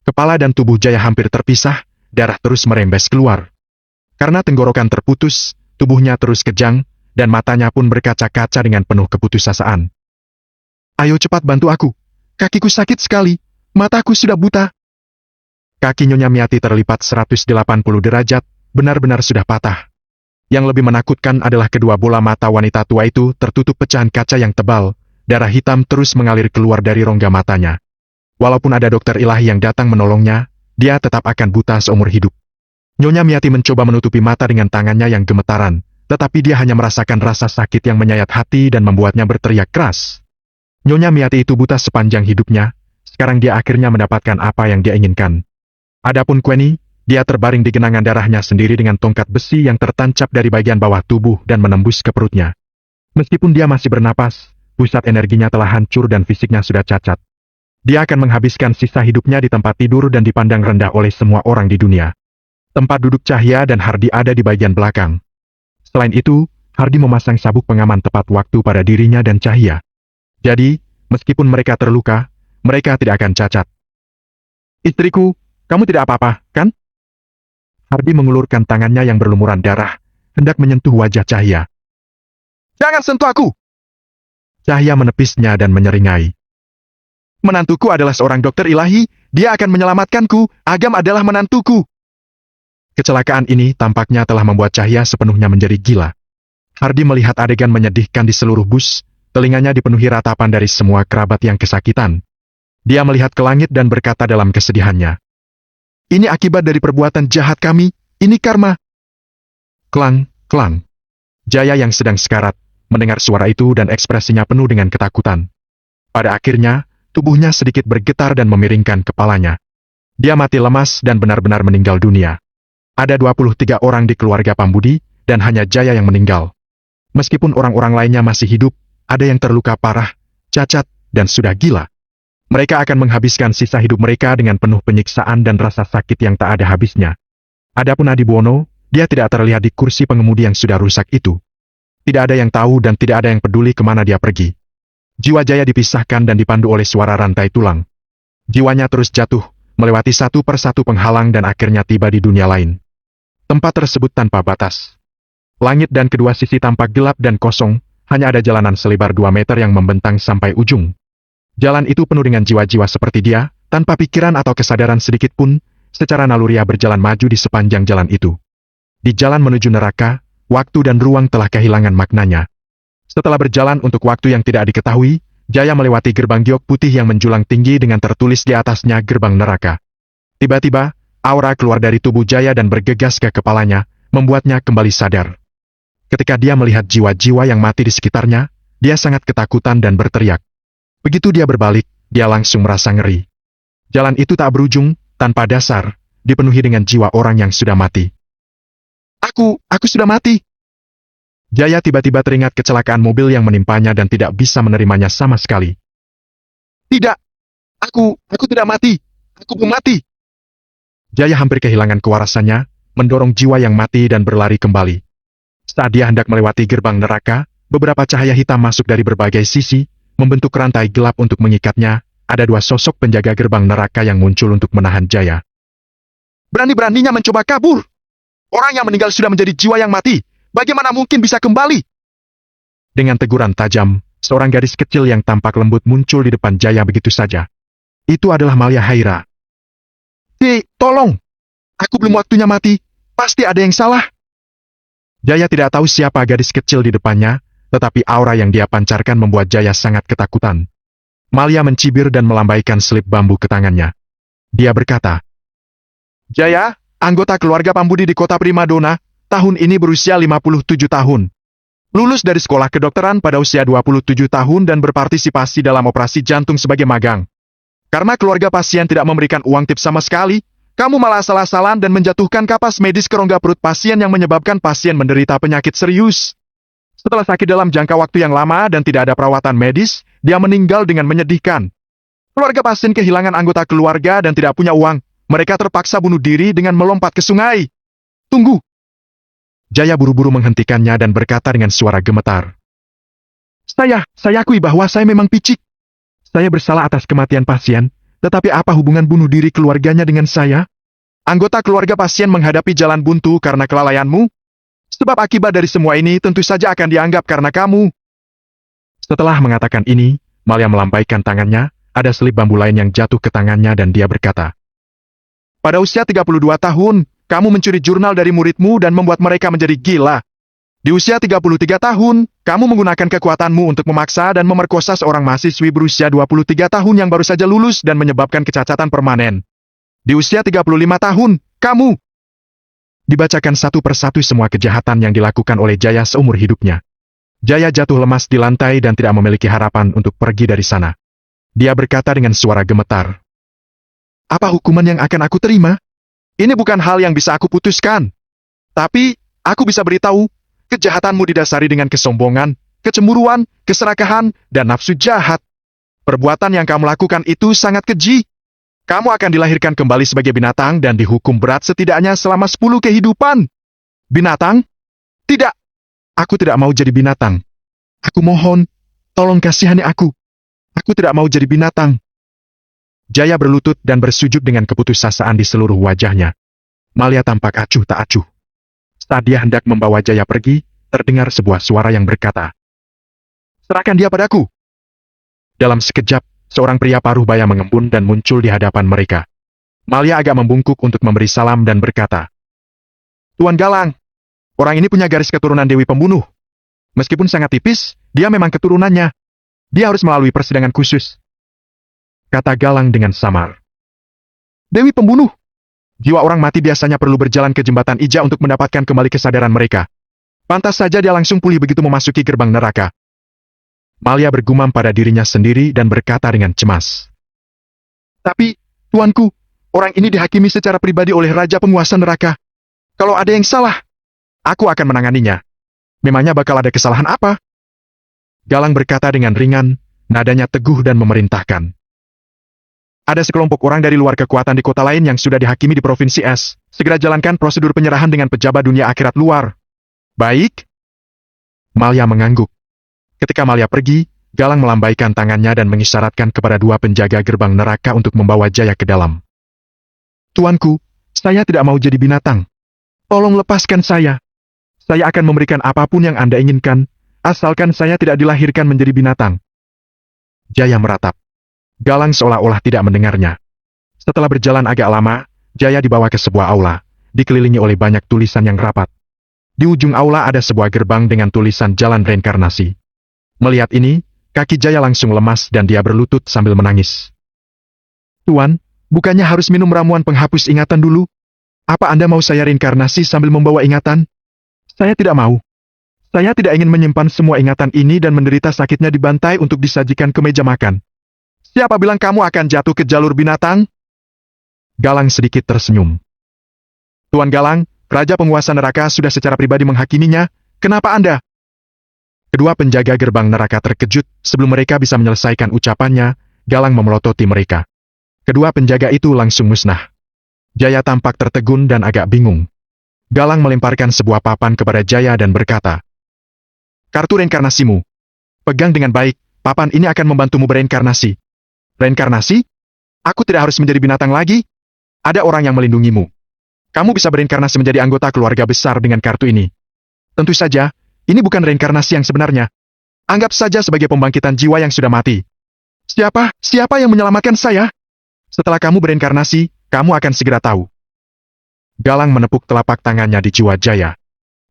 Kepala dan tubuh Jaya hampir terpisah, darah terus merembes keluar. Karena tenggorokan terputus, tubuhnya terus kejang, dan matanya pun berkaca-kaca dengan penuh keputusasaan. "Ayo cepat bantu aku. Kakiku sakit sekali. Mataku sudah buta." Kaki Nyonya Miati terlipat 180 derajat, benar-benar sudah patah. Yang lebih menakutkan adalah kedua bola mata wanita tua itu tertutup pecahan kaca yang tebal, darah hitam terus mengalir keluar dari rongga matanya. Walaupun ada dokter ilahi yang datang menolongnya, dia tetap akan buta seumur hidup. Nyonya Miati mencoba menutupi mata dengan tangannya yang gemetaran, tetapi dia hanya merasakan rasa sakit yang menyayat hati dan membuatnya berteriak keras. Nyonya Miati itu buta sepanjang hidupnya, sekarang dia akhirnya mendapatkan apa yang dia inginkan. Adapun Queenie, dia terbaring di genangan darahnya sendiri dengan tongkat besi yang tertancap dari bagian bawah tubuh dan menembus ke perutnya. Meskipun dia masih bernapas, pusat energinya telah hancur dan fisiknya sudah cacat. Dia akan menghabiskan sisa hidupnya di tempat tidur dan dipandang rendah oleh semua orang di dunia. Tempat duduk Cahya dan Hardi ada di bagian belakang. Selain itu, Hardi memasang sabuk pengaman tepat waktu pada dirinya dan Cahya. Jadi, meskipun mereka terluka, mereka tidak akan cacat. "Istriku, kamu tidak apa-apa, kan?" Hardi mengulurkan tangannya yang berlumuran darah, hendak menyentuh wajah Cahya. "Jangan sentuh aku!" Cahya menepisnya dan menyeringai. "Menantuku adalah seorang dokter ilahi, dia akan menyelamatkanku, Agam adalah menantuku." Kecelakaan ini tampaknya telah membuat Cahya sepenuhnya menjadi gila. Hardi melihat adegan menyedihkan di seluruh bus, telinganya dipenuhi ratapan dari semua kerabat yang kesakitan. Dia melihat ke langit dan berkata dalam kesedihannya, "Ini akibat dari perbuatan jahat kami, ini karma." Klang, klang. Jaya yang sedang sekarat, mendengar suara itu dan ekspresinya penuh dengan ketakutan. Pada akhirnya, tubuhnya sedikit bergetar dan memiringkan kepalanya. Dia mati lemas dan benar-benar meninggal dunia. Ada 23 orang di keluarga Pambudi, dan hanya Jaya yang meninggal. Meskipun orang-orang lainnya masih hidup, ada yang terluka parah, cacat, dan sudah gila. Mereka akan menghabiskan sisa hidup mereka dengan penuh penyiksaan dan rasa sakit yang tak ada habisnya. Adapun Adibuono, dia tidak terlihat di kursi pengemudi yang sudah rusak itu. Tidak ada yang tahu dan tidak ada yang peduli kemana dia pergi. Jiwa Jaya dipisahkan dan dipandu oleh suara rantai tulang. Jiwanya terus jatuh, melewati satu persatu penghalang dan akhirnya tiba di dunia lain. Tempat tersebut tanpa batas. Langit dan kedua sisi tampak gelap dan kosong, hanya ada jalanan selebar 2 meter yang membentang sampai ujung. Jalan itu penuh dengan jiwa-jiwa seperti dia, tanpa pikiran atau kesadaran sedikit pun, secara naluriah berjalan maju di sepanjang jalan itu. Di jalan menuju neraka, waktu dan ruang telah kehilangan maknanya. Setelah berjalan untuk waktu yang tidak diketahui, Jaya melewati gerbang giok putih yang menjulang tinggi dengan tertulis di atasnya gerbang neraka. Tiba-tiba, aura keluar dari tubuh Jaya dan bergegas ke kepalanya, membuatnya kembali sadar. Ketika dia melihat jiwa-jiwa yang mati di sekitarnya, dia sangat ketakutan dan berteriak. Begitu dia berbalik, dia langsung merasa ngeri. Jalan itu tak berujung, tanpa dasar, dipenuhi dengan jiwa orang yang sudah mati. Aku sudah mati." Jaya tiba-tiba teringat kecelakaan mobil yang menimpanya dan tidak bisa menerimanya sama sekali. "Tidak, aku tidak mati, aku belum mati." Jaya hampir kehilangan kewarasannya, mendorong jiwa yang mati dan berlari kembali. Saat dia hendak melewati gerbang neraka, beberapa cahaya hitam masuk dari berbagai sisi, membentuk rantai gelap untuk mengikatnya. Ada dua sosok penjaga gerbang neraka yang muncul untuk menahan Jaya. Berani-beraninya mencoba kabur. Orang yang meninggal sudah menjadi jiwa yang mati. Bagaimana mungkin bisa kembali? Dengan teguran tajam, seorang gadis kecil yang tampak lembut muncul di depan Jaya begitu saja. Itu adalah Malia Haira. Tolong! Aku belum waktunya mati. Pasti ada yang salah. Jaya tidak tahu siapa gadis kecil di depannya, tetapi aura yang dia pancarkan membuat Jaya sangat ketakutan. Malia mencibir dan melambaikan selip bambu ke tangannya. Dia berkata, Jaya, anggota keluarga Pambudi di kota Primadona, tahun ini berusia 57 tahun. Lulus dari sekolah kedokteran pada usia 27 tahun dan berpartisipasi dalam operasi jantung sebagai magang. Karena keluarga pasien tidak memberikan uang tip sama sekali, kamu malah asal-asalan dan menjatuhkan kapas medis ke rongga perut pasien yang menyebabkan pasien menderita penyakit serius. Setelah sakit dalam jangka waktu yang lama dan tidak ada perawatan medis, dia meninggal dengan menyedihkan. Keluarga pasien kehilangan anggota keluarga dan tidak punya uang. Mereka terpaksa bunuh diri dengan melompat ke sungai. Tunggu! Jaya buru-buru menghentikannya dan berkata dengan suara gemetar. Saya akui bahwa saya memang picik. Saya bersalah atas kematian pasien, tetapi apa hubungan bunuh diri keluarganya dengan saya? Anggota keluarga pasien menghadapi jalan buntu karena kelalaianmu? Sebab akibat dari semua ini tentu saja akan dianggap karena kamu. Setelah mengatakan ini, Malia melambaikan tangannya, ada selip bambu lain yang jatuh ke tangannya dan dia berkata, pada usia 32 tahun, kamu mencuri jurnal dari muridmu dan membuat mereka menjadi gila. Di usia 33 tahun, kamu menggunakan kekuatanmu untuk memaksa dan memerkosa seorang mahasiswi berusia 23 tahun yang baru saja lulus dan menyebabkan kecacatan permanen. Di usia 35 tahun, kamu dibacakan satu persatu semua kejahatan yang dilakukan oleh Jaya seumur hidupnya. Jaya jatuh lemas di lantai dan tidak memiliki harapan untuk pergi dari sana. Dia berkata dengan suara gemetar, apa hukuman yang akan aku terima? Ini bukan hal yang bisa aku putuskan. Tapi, aku bisa beritahu, kejahatanmu didasari dengan kesombongan, kecemburuan, keserakahan, dan nafsu jahat. Perbuatan yang kamu lakukan itu sangat keji. Kamu akan dilahirkan kembali sebagai binatang dan dihukum berat setidaknya selama 10 kehidupan. Binatang? Tidak. Aku tidak mau jadi binatang. Aku mohon, tolong kasihani aku. Aku tidak mau jadi binatang. Jaya berlutut dan bersujud dengan keputusasaan di seluruh wajahnya. Malia tampak acuh tak acuh. Saat dia hendak membawa Jaya pergi, terdengar sebuah suara yang berkata, serahkan dia padaku. Dalam sekejap, seorang pria paruh baya mengembun dan muncul di hadapan mereka. Malia agak membungkuk untuk memberi salam dan berkata, Tuan Galang, orang ini punya garis keturunan Dewi Pembunuh. Meskipun sangat tipis, dia memang keturunannya. Dia harus melalui persidangan khusus. Kata Galang dengan samar. Dewi Pembunuh. Jiwa orang mati biasanya perlu berjalan ke jembatan Ija untuk mendapatkan kembali kesadaran mereka. Pantas saja dia langsung pulih begitu memasuki gerbang neraka. Malia bergumam pada dirinya sendiri dan berkata dengan cemas. Tapi, tuanku, orang ini dihakimi secara pribadi oleh Raja Penguasa Neraka. Kalau ada yang salah, aku akan menanganinya. Memangnya bakal ada kesalahan apa? Galang berkata dengan ringan, nadanya teguh dan memerintahkan. Ada sekelompok orang dari luar kekuatan di kota lain yang sudah dihakimi di Provinsi S. Segera jalankan prosedur penyerahan dengan pejabat dunia akhirat luar. Baik? Malia mengangguk. Ketika Malia pergi, Galang melambaikan tangannya dan mengisyaratkan kepada dua penjaga gerbang neraka untuk membawa Jaya ke dalam. Tuanku, saya tidak mau jadi binatang. Tolong lepaskan saya. Saya akan memberikan apapun yang Anda inginkan, asalkan saya tidak dilahirkan menjadi binatang. Jaya meratap. Galang seolah-olah tidak mendengarnya. Setelah berjalan agak lama, Jaya dibawa ke sebuah aula, dikelilingi oleh banyak tulisan yang rapat. Di ujung aula ada sebuah gerbang dengan tulisan Jalan Reinkarnasi. Melihat ini, kaki Jaya langsung lemas dan dia berlutut sambil menangis. Tuan, bukannya harus minum ramuan penghapus ingatan dulu? Apa Anda mau saya reinkarnasi sambil membawa ingatan? Saya tidak mau. Saya tidak ingin menyimpan semua ingatan ini dan menderita sakitnya dibantai untuk disajikan ke meja makan. Siapa bilang kamu akan jatuh ke jalur binatang? Galang sedikit tersenyum. Tuan Galang, Raja Penguasa Neraka sudah secara pribadi menghakiminya, kenapa Anda? Kedua penjaga gerbang neraka terkejut, sebelum mereka bisa menyelesaikan ucapannya, Galang memelototi mereka. Kedua penjaga itu langsung musnah. Jaya tampak tertegun dan agak bingung. Galang melemparkan sebuah papan kepada Jaya dan berkata, kartu reinkarnasimu. Pegang dengan baik, papan ini akan membantumu bereinkarnasi. Reinkarnasi? Aku tidak harus menjadi binatang lagi. Ada orang yang melindungimu. Kamu bisa bereinkarnasi menjadi anggota keluarga besar dengan kartu ini. Tentu saja, ini bukan reinkarnasi yang sebenarnya. Anggap saja sebagai pembangkitan jiwa yang sudah mati. Siapa yang menyelamatkan saya? Setelah kamu bereinkarnasi, kamu akan segera tahu. Galang menepuk telapak tangannya di Jiwa Jaya.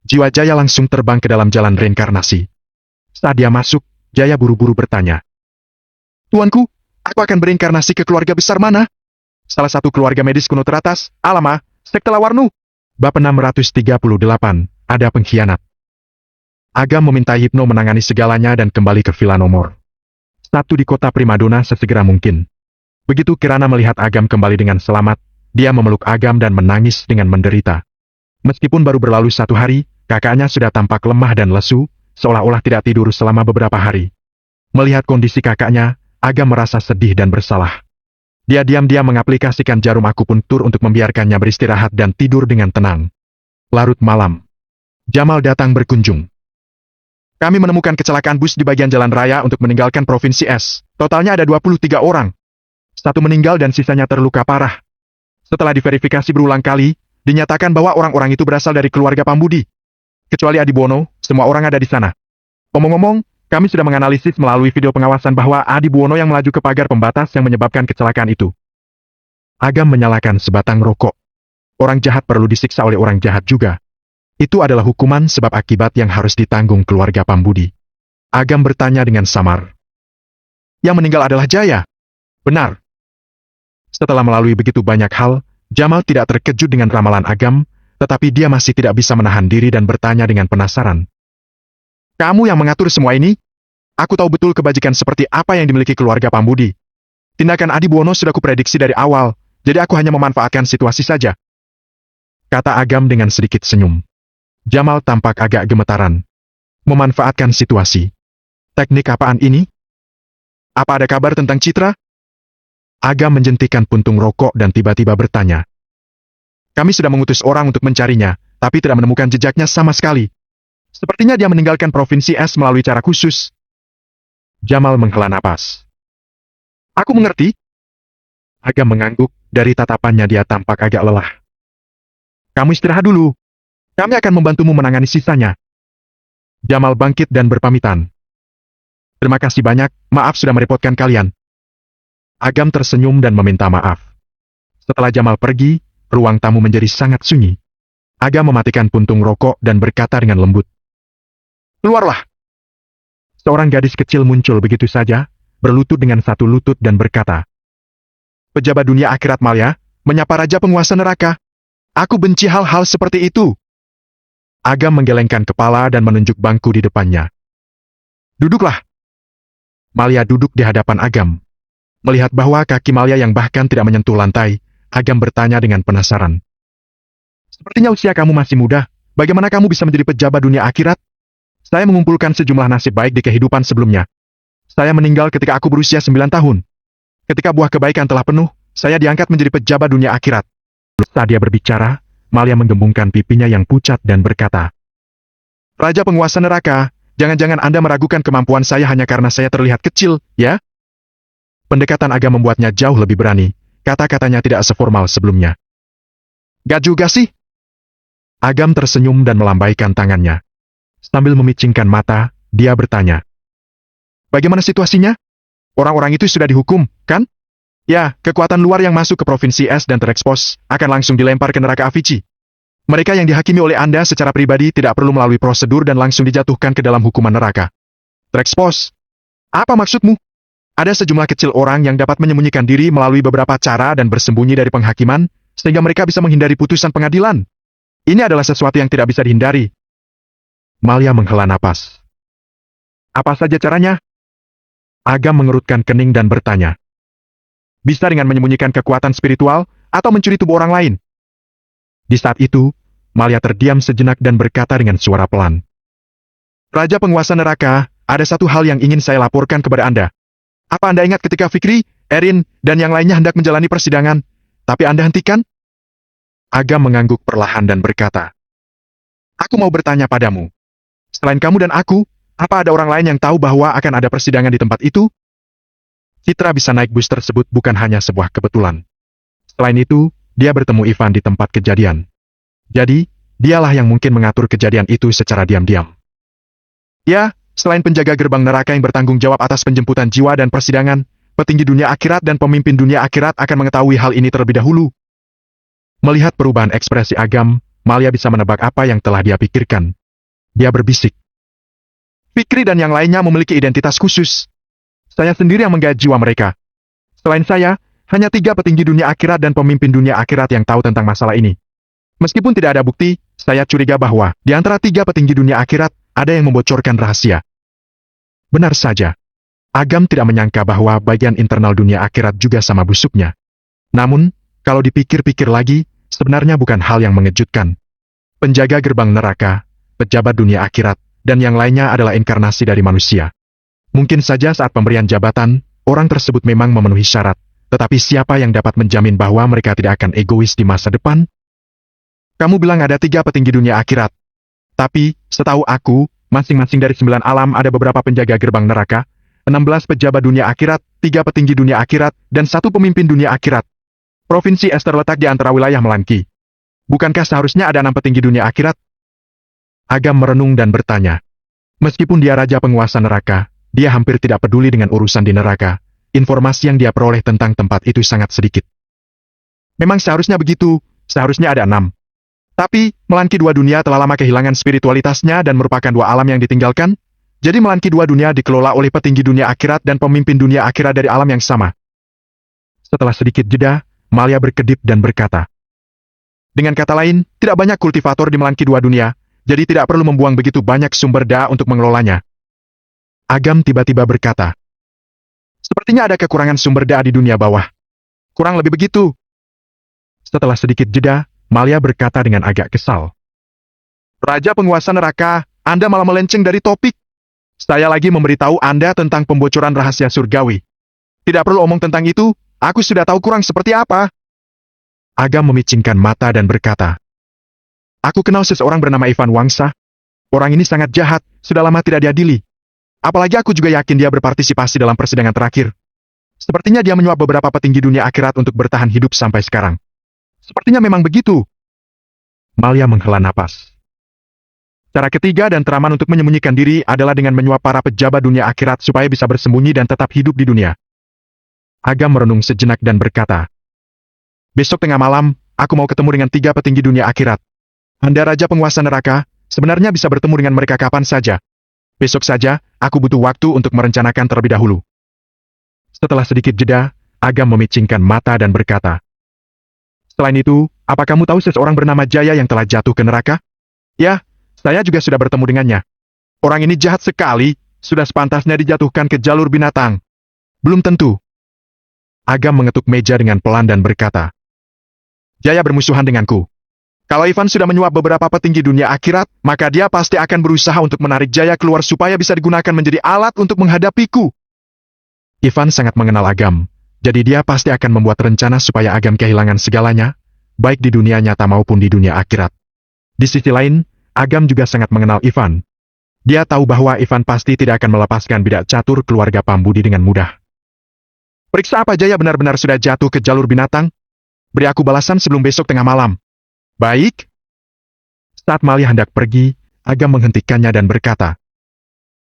Jiwa Jaya langsung terbang ke dalam jalan reinkarnasi. Saat dia masuk, Jaya buru-buru bertanya. Tuanku, aku akan bereinkarnasi ke keluarga besar mana? Salah satu keluarga medis kuno teratas, Alama, sekte Lawarnu. Bab 638, ada pengkhianat. Agam meminta Hypno menangani segalanya dan kembali ke Villa Nomor 1 di kota Primadona sesegera mungkin. Begitu Kirana melihat Agam kembali dengan selamat, dia memeluk Agam dan menangis dengan menderita. Meskipun baru berlalu 1 hari, kakaknya sudah tampak lemah dan lesu, seolah-olah tidak tidur selama beberapa hari. Melihat kondisi kakaknya, Agam merasa sedih dan bersalah. Dia diam-diam mengaplikasikan jarum akupuntur untuk membiarkannya beristirahat dan tidur dengan tenang. Larut malam. Jamal datang berkunjung. Kami menemukan kecelakaan bus di bagian jalan raya untuk meninggalkan Provinsi S. Totalnya ada 23 orang. 1 meninggal dan sisanya terluka parah. Setelah diverifikasi berulang kali, dinyatakan bahwa orang-orang itu berasal dari keluarga Pambudi. Kecuali Adi Buwono, semua orang ada di sana. Omong-omong, kami sudah menganalisis melalui video pengawasan bahwa Adi Buwono yang melaju ke pagar pembatas yang menyebabkan kecelakaan itu. Agam menyalakan sebatang rokok. Orang jahat perlu disiksa oleh orang jahat juga. Itu adalah hukuman sebab akibat yang harus ditanggung keluarga Pambudi. Agam bertanya dengan samar. Yang meninggal adalah Jaya. Benar. Setelah melalui begitu banyak hal, Jamal tidak terkejut dengan ramalan Agam, tetapi dia masih tidak bisa menahan diri dan bertanya dengan penasaran. Kamu yang mengatur semua ini? Aku tahu betul kebajikan seperti apa yang dimiliki keluarga Pambudi. Tindakan Adi Buwono sudah kuprediksi dari awal, jadi aku hanya memanfaatkan situasi saja. Kata Agam dengan sedikit senyum. Jamal tampak agak gemetaran. Memanfaatkan situasi. Teknik apaan ini? Apa ada kabar tentang Citra? Agam menjentikan puntung rokok dan tiba-tiba bertanya. Kami sudah mengutus orang untuk mencarinya, tapi tidak menemukan jejaknya sama sekali. Sepertinya dia meninggalkan Provinsi S melalui cara khusus. Jamal menghela napas. Aku mengerti. Agam mengangguk, dari tatapannya dia tampak agak lelah. Kamu istirahat dulu. Kami akan membantumu menangani sisanya. Jamal bangkit dan berpamitan. Terima kasih banyak, maaf sudah merepotkan kalian. Agam tersenyum dan meminta maaf. Setelah Jamal pergi, ruang tamu menjadi sangat sunyi. Agam mematikan puntung rokok dan berkata dengan lembut. Keluarlah. Seorang gadis kecil muncul begitu saja, berlutut dengan satu lutut dan berkata. Pejabat dunia akhirat Malya, menyapa raja penguasa neraka. Aku benci hal-hal seperti itu. Agam menggelengkan kepala dan menunjuk bangku di depannya. Duduklah. Malya duduk di hadapan Agam. Melihat bahwa kaki Malya yang bahkan tidak menyentuh lantai, Agam bertanya dengan penasaran. Sepertinya usia kamu masih muda, bagaimana kamu bisa menjadi pejabat dunia akhirat? Saya mengumpulkan sejumlah nasib baik di kehidupan sebelumnya. Saya meninggal ketika aku berusia 9 tahun. Ketika buah kebaikan telah penuh, saya diangkat menjadi pejabat dunia akhirat. Saat dia berbicara, Malya menggembungkan pipinya yang pucat dan berkata, Raja penguasa neraka, jangan-jangan Anda meragukan kemampuan saya hanya karena saya terlihat kecil, ya? Pendekatan Agam membuatnya jauh lebih berani, kata-katanya tidak seformal sebelumnya. Gak juga sih? Agam tersenyum dan melambaikan tangannya. Sambil memicingkan mata, dia bertanya. Bagaimana situasinya? Orang-orang itu sudah dihukum, kan? Ya, kekuatan luar yang masuk ke Provinsi S dan terekspos, akan langsung dilempar ke neraka Avicii. Mereka yang dihakimi oleh Anda secara pribadi tidak perlu melalui prosedur dan langsung dijatuhkan ke dalam hukuman neraka. Terekspos? Apa maksudmu? Ada sejumlah kecil orang yang dapat menyembunyikan diri melalui beberapa cara dan bersembunyi dari penghakiman, sehingga mereka bisa menghindari putusan pengadilan. Ini adalah sesuatu yang tidak bisa dihindari. Malya menghela napas. Apa saja caranya? Agam mengerutkan kening dan bertanya. Bisa dengan menyembunyikan kekuatan spiritual, atau mencuri tubuh orang lain. Di saat itu, Malya terdiam sejenak dan berkata dengan suara pelan. Raja penguasa neraka, ada satu hal yang ingin saya laporkan kepada Anda. Apa Anda ingat ketika Fikri, Erin, dan yang lainnya hendak menjalani persidangan, tapi Anda hentikan? Agam mengangguk perlahan dan berkata, Aku mau bertanya padamu. Selain kamu dan aku, Apa ada orang lain yang tahu bahwa akan ada persidangan di tempat itu? Citra bisa naik bus tersebut bukan hanya sebuah kebetulan. Selain itu, dia bertemu Ivan di tempat kejadian. Jadi, dialah yang mungkin mengatur kejadian itu secara diam-diam. Ya, selain penjaga gerbang neraka yang bertanggung jawab atas penjemputan jiwa dan persidangan, petinggi dunia akhirat dan pemimpin dunia akhirat akan mengetahui hal ini terlebih dahulu. Melihat perubahan ekspresi Agam, Malia bisa menebak apa yang telah dia pikirkan. Dia berbisik. Fikri dan yang lainnya memiliki identitas khusus. Saya sendiri yang menggait jiwa mereka. Selain saya, hanya 3 petinggi dunia akhirat dan pemimpin dunia akhirat yang tahu tentang masalah ini. Meskipun tidak ada bukti, saya curiga bahwa di antara 3 petinggi dunia akhirat, ada yang membocorkan rahasia. Benar saja. Agam tidak menyangka bahwa bagian internal dunia akhirat juga sama busuknya. Namun, kalau dipikir-pikir lagi, sebenarnya bukan hal yang mengejutkan. Penjaga gerbang neraka, pejabat dunia akhirat, dan yang lainnya adalah inkarnasi dari manusia. Mungkin saja saat pemberian jabatan, orang tersebut memang memenuhi syarat, tetapi siapa yang dapat menjamin bahwa mereka tidak akan egois di masa depan? Kamu bilang ada 3 petinggi dunia akhirat. Tapi, setahu aku, masing-masing dari 9 alam ada beberapa penjaga gerbang neraka, 16 pejabat dunia akhirat, 3 petinggi dunia akhirat, dan 1 pemimpin dunia akhirat. Provinsi Es terletak di antara wilayah Melanki. Bukankah seharusnya ada 6 petinggi dunia akhirat? Agam merenung dan bertanya. Meskipun dia raja penguasa neraka, dia hampir tidak peduli dengan urusan di neraka. Informasi yang dia peroleh tentang tempat itu sangat sedikit. Memang seharusnya begitu, seharusnya ada 6. Tapi, Melanki 2 dunia telah lama kehilangan spiritualitasnya dan merupakan 2 alam yang ditinggalkan. Jadi Melanki 2 dunia dikelola oleh petinggi dunia akhirat dan pemimpin dunia akhirat dari alam yang sama. Setelah sedikit jeda, Malia berkedip dan berkata. Dengan kata lain, tidak banyak kultivator di Melanki 2 dunia, jadi tidak perlu membuang begitu banyak sumber daya untuk mengelolanya. Agam tiba-tiba berkata. Sepertinya ada kekurangan sumber daya di dunia bawah. Kurang lebih begitu. Setelah sedikit jeda, Malia berkata dengan agak kesal. Raja penguasa neraka, Anda malah melenceng dari topik. Saya lagi memberitahu Anda tentang pembocoran rahasia surgawi. Tidak perlu omong tentang itu, aku sudah tahu kurang seperti apa. Agam memicingkan mata dan berkata. Aku kenal seseorang bernama Ivan Wangsa. Orang ini sangat jahat, sudah lama tidak diadili. Apalagi aku juga yakin dia berpartisipasi dalam persidangan terakhir. Sepertinya dia menyuap beberapa petinggi dunia akhirat untuk bertahan hidup sampai sekarang. Sepertinya memang begitu. Malia menghela napas. Cara ketiga dan teraman untuk menyembunyikan diri adalah dengan menyuap para pejabat dunia akhirat supaya bisa bersembunyi dan tetap hidup di dunia. Agam merenung sejenak dan berkata, besok tengah malam, aku mau ketemu dengan 3 petinggi dunia akhirat. Anda raja penguasa neraka, sebenarnya bisa bertemu dengan mereka kapan saja. Besok saja, aku butuh waktu untuk merencanakan terlebih dahulu. Setelah sedikit jeda, Agam memicingkan mata dan berkata, selain itu, apa kamu tahu seseorang bernama Jaya yang telah jatuh ke neraka? Ya, saya juga sudah bertemu dengannya. Orang ini jahat sekali, sudah sepantasnya dijatuhkan ke jalur binatang. Belum tentu. Agam mengetuk meja dengan pelan dan berkata, Jaya bermusuhan denganku. Kalau Ivan sudah menyuap beberapa petinggi dunia akhirat, maka dia pasti akan berusaha untuk menarik Jaya keluar supaya bisa digunakan menjadi alat untuk menghadapiku. Ivan sangat mengenal Agam, jadi dia pasti akan membuat rencana supaya Agam kehilangan segalanya, baik di dunia nyata maupun di dunia akhirat. Di sisi lain, Agam juga sangat mengenal Ivan. Dia tahu bahwa Ivan pasti tidak akan melepaskan bidak catur keluarga Pambudi dengan mudah. Periksa apa Jaya benar-benar sudah jatuh ke jalur binatang? Beri aku balasan sebelum besok tengah malam. Baik. Saat Malia hendak pergi, Agam menghentikannya dan berkata,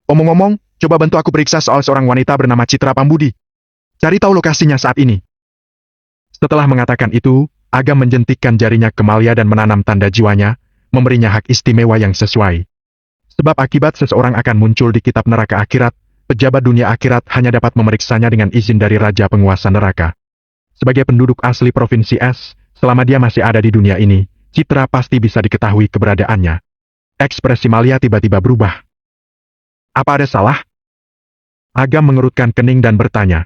omong-omong, coba bantu aku periksa soal seorang wanita bernama Citra Pambudi. Cari tahu lokasinya saat ini. Setelah mengatakan itu, Agam menjentikkan jarinya ke Malia dan menanam tanda jiwanya, memberinya hak istimewa yang sesuai. Sebab akibat seseorang akan muncul di kitab neraka akhirat, pejabat dunia akhirat hanya dapat memeriksanya dengan izin dari Raja Penguasa Neraka. Sebagai penduduk asli Provinsi Es, selama dia masih ada di dunia ini, Citra pasti bisa diketahui keberadaannya. Ekspresi Malia tiba-tiba berubah. Apa ada salah? Agam mengerutkan kening dan bertanya.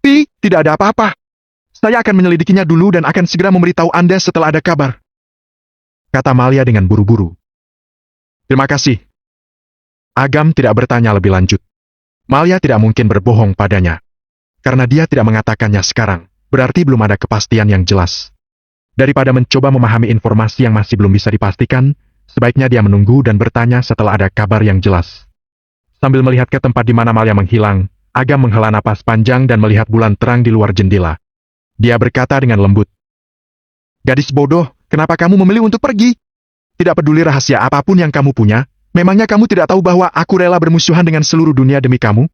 Tidak ada apa-apa. Saya akan menyelidikinya dulu dan akan segera memberitahu Anda setelah ada kabar. Kata Malia dengan buru-buru. Terima kasih. Agam tidak bertanya lebih lanjut. Malia tidak mungkin berbohong padanya. Karena dia tidak mengatakannya sekarang, berarti belum ada kepastian yang jelas. Daripada mencoba memahami informasi yang masih belum bisa dipastikan, sebaiknya dia menunggu dan bertanya setelah ada kabar yang jelas. Sambil melihat ke tempat di mana Malia menghilang, Agam menghela napas panjang dan melihat bulan terang di luar jendela. Dia berkata dengan lembut, "Gadis bodoh, kenapa kamu memilih untuk pergi? Tidak peduli rahasia apapun yang kamu punya, memangnya kamu tidak tahu bahwa aku rela bermusuhan dengan seluruh dunia demi kamu?"